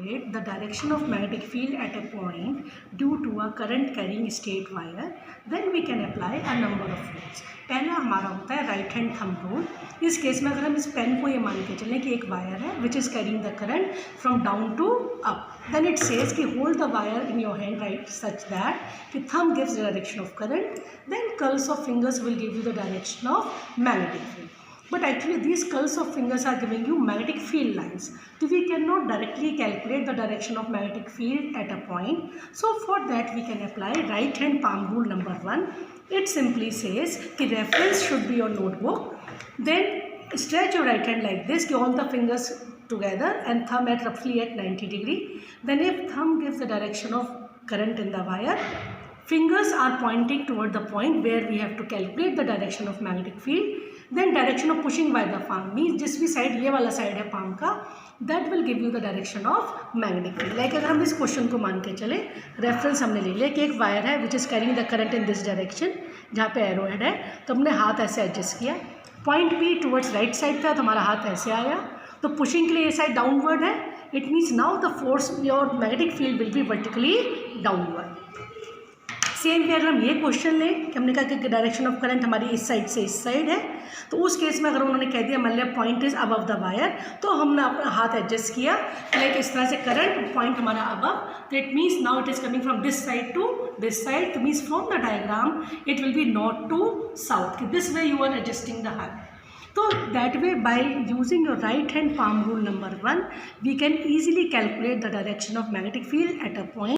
calculate the direction of magnetic field at a point due to a current carrying straight wire, then we can apply a number of rules. पहला हमारा होता है right hand thumb rule. इस case में अगर हम इस pen को ये मान के चलें कि एक वायर है which is carrying the current from down to up, then it says कि hold the wire in your hand right such that कि thumb gives the direction of current, then curls of fingers will give you the direction of magnetic field. But actually these curls of fingers are giving you magnetic field lines. So we cannot directly calculate the direction of magnetic field at a point. So for that we can apply right hand palm rule number 1. It simply says the reference should be your notebook. Then stretch your right hand like this, all the fingers together and thumb at roughly at 90 degree. Then if thumb gives the direction of current in the wire, fingers are pointing toward the point where we have to calculate the direction of magnetic field. Then direction of pushing by the palm means जिस भी side ये वाला side है palm का, that will give you the direction of magnetic field. Like अगर हम इस question को मान के चले, रेफरेंस हमने ले लिया कि एक वायर है which is carrying the current in this direction, जहाँ पे एरो हेड है, तो हमने हाथ ऐसे एडजस्ट किया, पॉइंट भी टुवर्ड्स राइट साइड था तो हमारा हाथ ऐसे आया, तो पुशिंग के लिए ये साइड डाउनवर्ड है. It means now the force your magnetic field will be vertically downward. Same way अगर हम ये क्वेश्चन लें कि हमने कहा कि डायरेक्शन ऑफ करंट हमारी इस साइड से इस साइड है, तो उस केस में अगर उन्होंने कह दिया मान लिया point is above the wire, तो हमने अपना हाथ एडजस्ट किया लाइक इस तरह से करंट पॉइंट हमारा अबव, तो it means now it is coming from this side to this side, तो means from the diagram it will be north to south. This way you are adjusting the हाथ. So that way by using your right hand palm rule number 1 we can easily calculate the direction of magnetic field at a point.